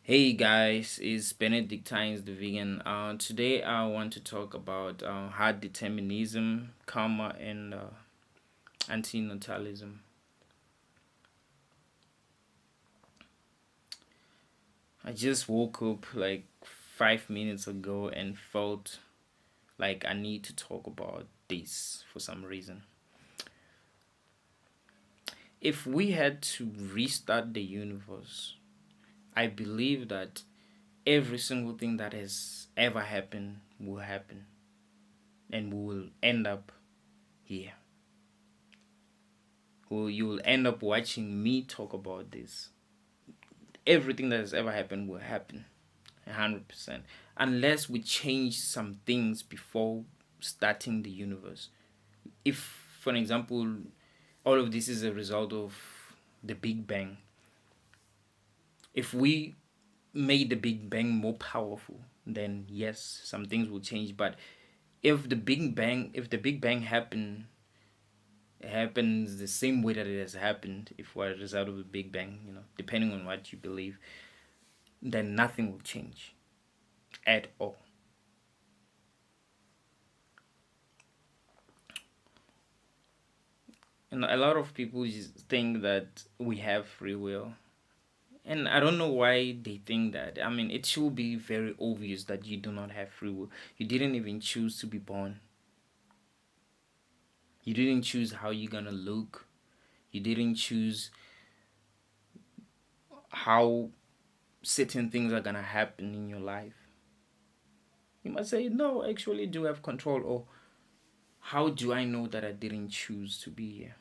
Hey guys, it's Benedictines the Vegan. Today I want to talk about hard determinism, karma, and antinatalism. I just woke up like 5 minutes ago and felt like I need to talk about this for some reason. If we had to restart the universe, I believe that every single thing that has ever happened will happen and we will end up here. Who you will end up watching me talk about this. Everything that has ever happened will happen 100%. Unless we change some things before starting the universe. If, for an example, all of this is a result of the Big Bang, if we made the Big Bang more powerful, then yes, some things will change. But if the Big Bang happens the same way that it has happened, if we're a result of the Big Bang, depending on what you believe, then nothing will change at all. And a lot of people just think that we have free will. And I don't know why they think that. I mean, it should be very obvious that you do not have free will. You didn't even choose to be born. You didn't choose how you're gonna look. You didn't choose how certain things are gonna happen in your life. You must say, no, I actually do have control. Or how do I know that I didn't choose to be here?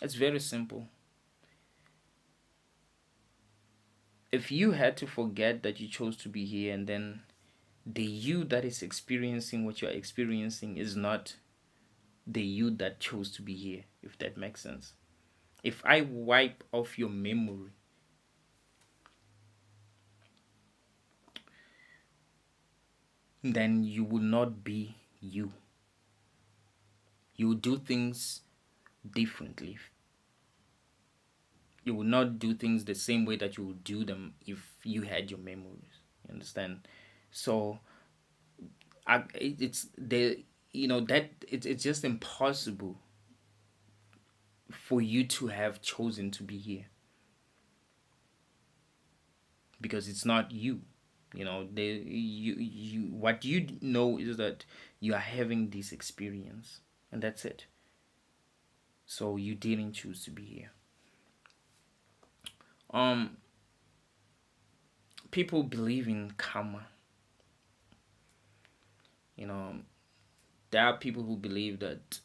It's very simple. If you had to forget that you chose to be here, and then the you that is experiencing what you're experiencing is not the you that chose to be here, if that makes sense. If I wipe off your memory, then you will not be you. You will do things differently. You will not do things the same way that you would do them if you had your memories. You understand? So it's the that it's just impossible for you to have chosen to be here because it's not you. You what you know is that you are having this experience, and that's it. So you didn't choose to be here. Um, People believe in karma. You know, there are people who believe that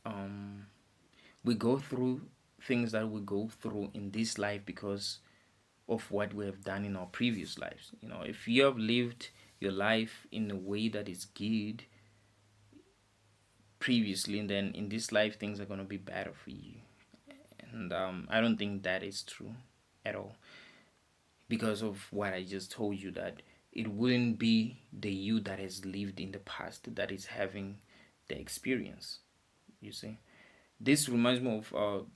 we go through things that we go through in this life because of what we have done in our previous lives. If you have lived your life in a way that is good previously, and then in this life things are going to be better for you. And I don't think that is true at all, because of what I just told you, that it wouldn't be the you that has lived in the past that is having the experience. You see, this reminds me of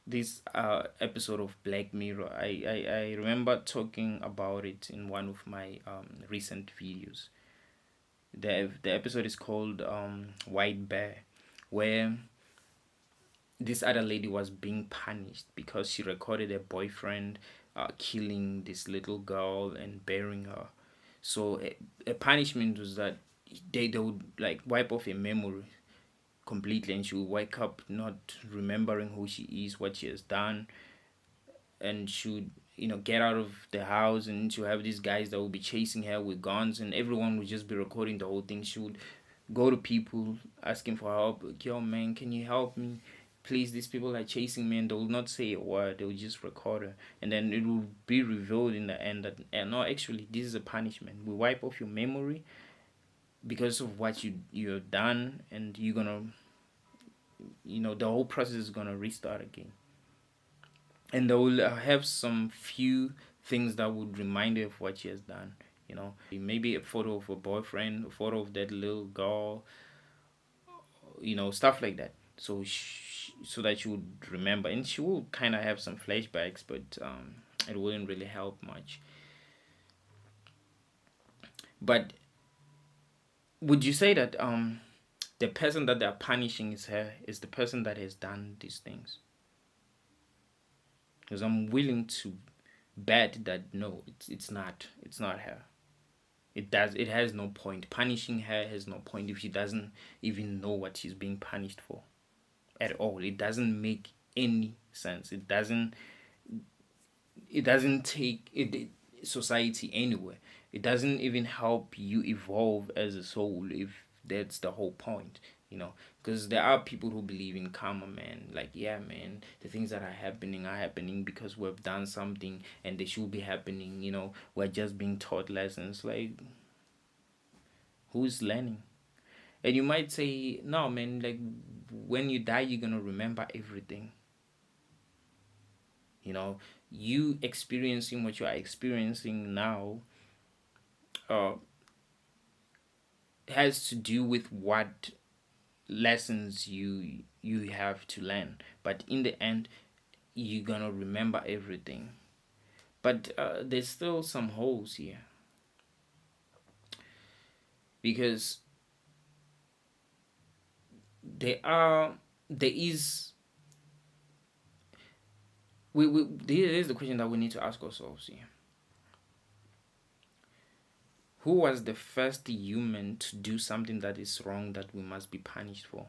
this episode of Black Mirror. I remember talking about it in one of my recent videos. The episode is called White Bear, where this other lady was being punished because she recorded her boyfriend killing this little girl and burying her. So a punishment was that they would like wipe off her memory completely, and she would wake up not remembering who she is, what she has done, and she would get out of the house, and she'll have these guys that will be chasing her with guns, and everyone would just be recording the whole thing. She would go to people asking for help. Like, yo man, can you help me? Please, these people are chasing me, and they will not say a word. They will just record her, and then it will be revealed in the end that no, actually, this is a punishment. We wipe off your memory because of what you've done, and you're gonna, the whole process is gonna restart again, and they will have some few things that would remind her of what she has done. Maybe a photo of a boyfriend, a photo of that little girl, stuff like that. So that she would remember, and she will kind of have some flashbacks, but it wouldn't really help much. But would you say that the person that they're punishing is the person that has done these things? Because I'm willing to bet that no, it's not her. It has no point. Punishing her has no point if she doesn't even know what she's being punished for at all. It doesn't make any sense. It doesn't take society anywhere. It doesn't even help you evolve as a soul if that's the whole point, because there are people who believe in karma, man. Like, yeah, man, the things that are happening because we've done something and they should be happening. We're just being taught lessons. Like, who's learning? And you might say, no, man, like, when you die, you're gonna remember everything. You experiencing what you are experiencing now uh, has to do with what lessons you have to learn. But in the end, you're gonna remember everything. But there's still some holes here, because there is there is the question that we need to ask ourselves here. Who was the first human to do something that is wrong that we must be punished for?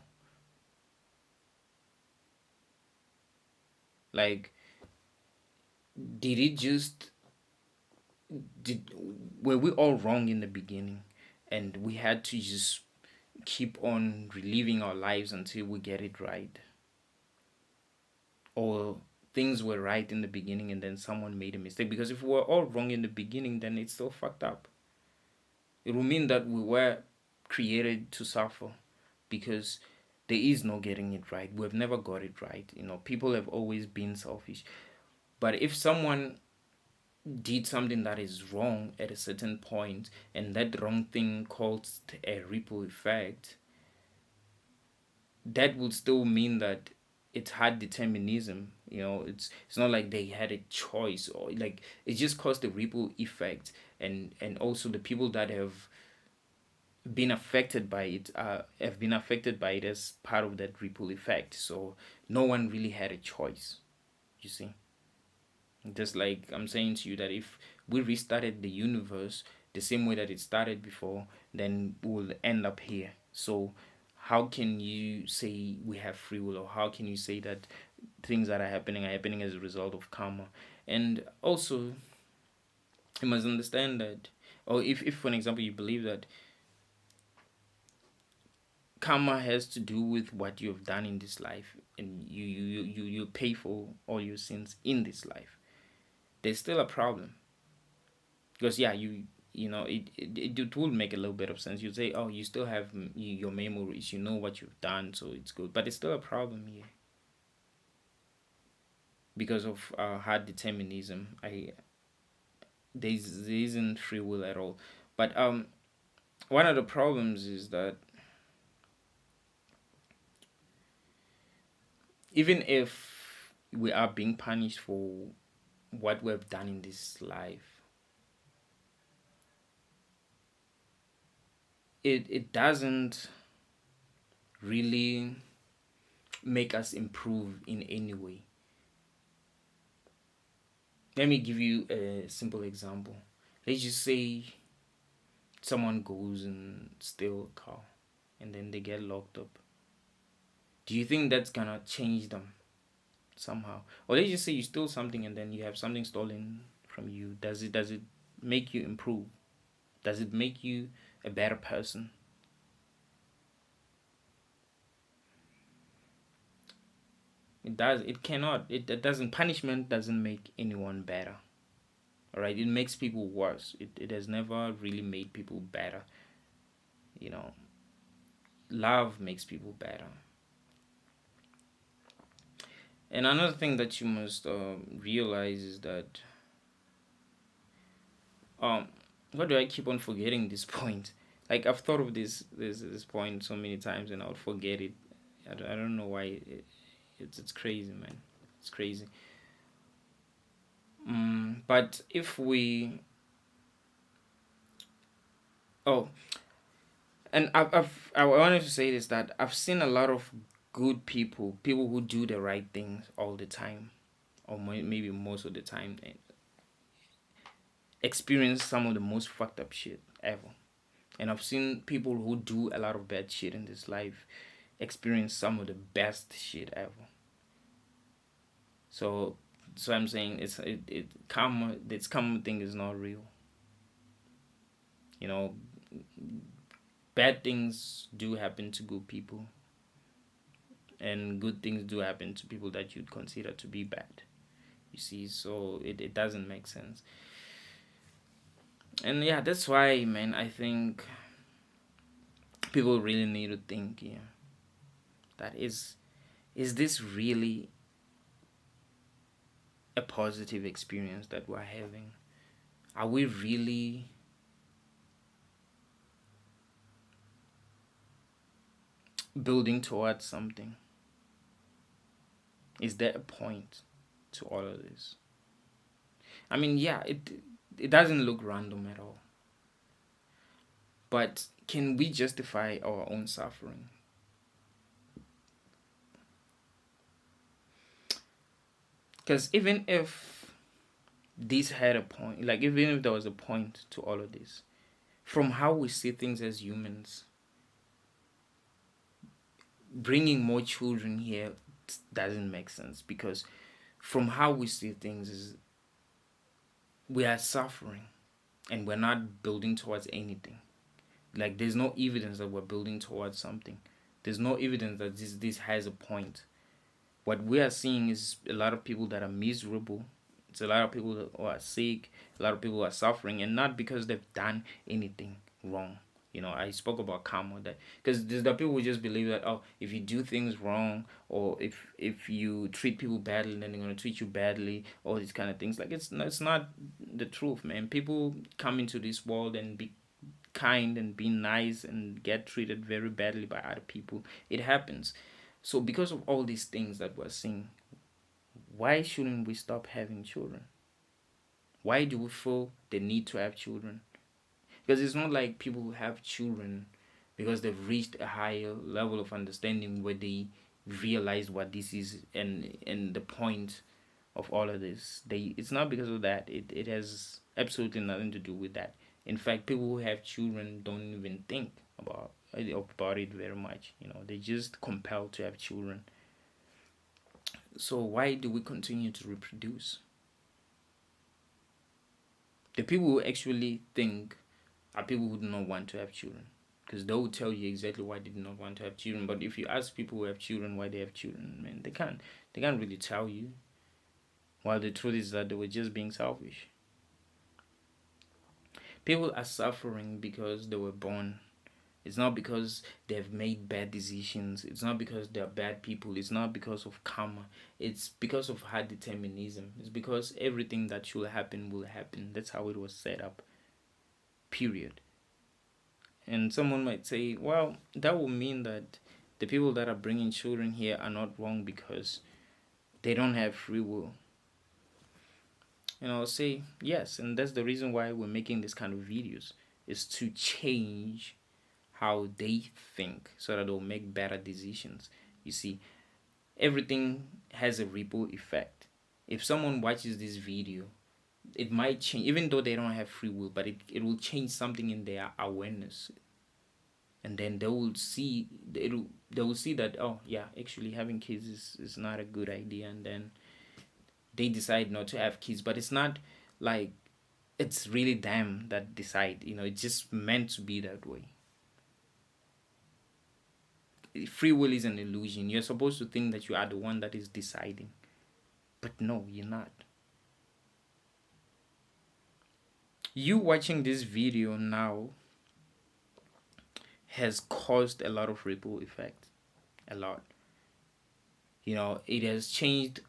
Like, did it just did were we all wrong in the beginning, and we had to just keep on reliving our lives until we get it right? Or things were right in the beginning and then someone made a mistake? Because if we were all wrong in the beginning, then it's still fucked up. It will mean that we were created to suffer, because there is no getting it right. We've never got it right. People have always been selfish. But if someone did something that is wrong at a certain point, and that wrong thing caused a ripple effect, that would still mean that it's hard determinism. It's not like they had a choice, or like it just caused a ripple effect, and also the people that have been affected by it have been affected by it as part of that ripple effect. So no one really had a choice. You see, just like I'm saying to you that if we restarted the universe the same way that it started before, then we'll end up here. So how can you say we have free will, or how can you say that things that are happening as a result of karma? And also, you must understand that, or if for an example you believe that karma has to do with what you have done in this life, and you pay for all your sins in this life, there's still a problem. Because yeah, it will make a little bit of sense. You say, oh, you still have your memories, you know what you've done, so it's good. But it's still a problem here because of hard determinism. There isn't free will at all. But one of the problems is that even if we are being punished for what we've done in this life, it doesn't really make us improve in any way. Let me give you a simple example. Let's just say someone goes and steal a car, and then they get locked up. Do you think that's gonna change them somehow? Or let's just say you stole something and then you have something stolen from you. Does it make you improve? Does it make you a better person? It does. It cannot. It doesn't. Punishment doesn't make anyone better. All right. It makes people worse. It has never really made people better. You know, love makes people better. And another thing that you must realize is that why do I keep on forgetting this point? Like, I've thought of this point so many times and I'll forget it. I don't know why. It's crazy, man. It's crazy. But if we, oh, and I wanted to say this, that I've seen a lot of good people, people who do the right things all the time, or maybe most of the time, and experience some of the most fucked up shit ever. And I've seen people who do a lot of bad shit in this life experience some of the best shit ever. So, so I'm saying karma. This karma thing is not real. You know, bad things do happen to good people, and good things do happen to people that you'd consider to be bad. You see, so it doesn't make sense. And yeah, that's why, man, I think people really need to think, yeah, that is this really a positive experience that we're having? Are we really building towards something? Is there a point to all of this? I mean, yeah, it doesn't look random at all. But can we justify our own suffering? Because even if this had a point, like even if there was a point to all of this, from how we see things as humans, bringing more children here doesn't make sense, because from how we see things is we are suffering and we're not building towards anything. Like there's no evidence that we're building towards something. There's no evidence that this has a point. What we are seeing is a lot of people that are miserable. It's a lot of people who are sick, a lot of people who are suffering, and not because they've done anything wrong. You know, I spoke about karma, that because there's the people who just believe that, oh, if you do things wrong, or if you treat people badly, then they're gonna treat you badly, all these kind of things. Like it's not the truth, man. People come into this world and be kind and be nice and get treated very badly by other people. It happens. So because of all these things that we're seeing, why shouldn't we stop having children? Why do we feel the need to have children? Because it's not like people who have children because they've reached a higher level of understanding where they realize what this is and the point of all of this. It's not because of that. It has absolutely nothing to do with that. In fact, people who have children don't even think about it very much. You know, they're just compelled to have children. So why do we continue to reproduce? The people who actually think are people who do not want to have children, because they will tell you exactly why they do not want to have children. But if you ask people who have children why they have children, man, they can't really tell you. While the truth is that they were just being selfish. People are suffering because they were born. It's not because they've made bad decisions. It's not because they're bad people. It's not because of karma. It's because of hard determinism. It's because everything that should happen will happen. That's how it was set up. Period. And someone might say, well, that will mean that the people that are bringing children here are not wrong because they don't have free will. And I'll say, yes, and that's the reason why we're making this kind of videos, is to change how they think so that they'll make better decisions. You see, everything has a ripple effect. If someone watches this video, it might change, even though they don't have free will, but it will change something in their awareness. And then they will see that, oh yeah, actually having kids is not a good idea, and then they decide not to have kids. But it's not like it's really them that decide, it's just meant to be that way. Free will is an illusion. You're supposed to think that you are the one that is deciding, but no, you're not. You watching this video now has caused a lot of ripple effect. A lot. It has changed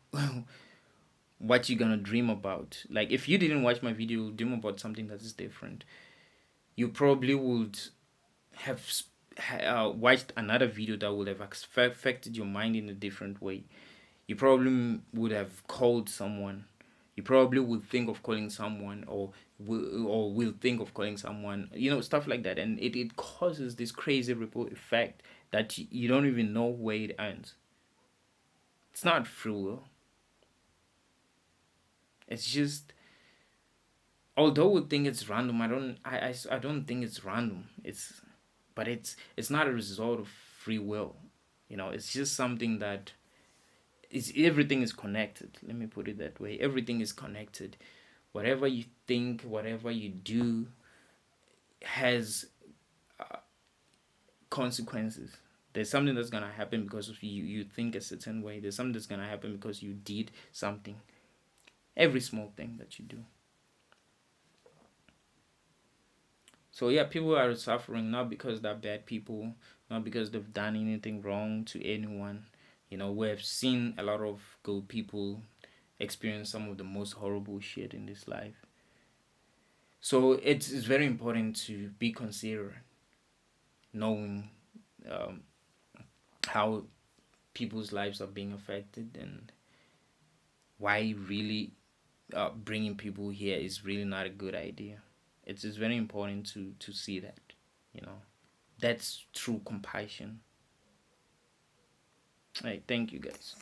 what you're gonna dream about. Like, if you didn't watch my video, dream about something that is different, you probably would have watched another video that would have affected your mind in a different way. You probably would have called someone. You probably would think of calling someone, or will think of calling someone, stuff like that, and it causes this crazy ripple effect that you don't even know where it ends. It's not free will. It's just, although we think it's random, I don't think it's random. It's not a result of free will. It's just something that everything is connected. Let me put it that way. Everything is connected. Whatever you think, whatever you do, has consequences. There's something that's gonna happen because of you think a certain way. There's something that's gonna happen because you did something. Every small thing that you do. So yeah, people are suffering not because they're bad people, not because they've done anything wrong to anyone. We have seen a lot of good people experience some of the most horrible shit in this life. So it's very important to be considerate, knowing um, how people's lives are being affected, and why really bringing people here is really not a good idea. It's very important to see that, you know. That's true compassion. All right, thank you guys.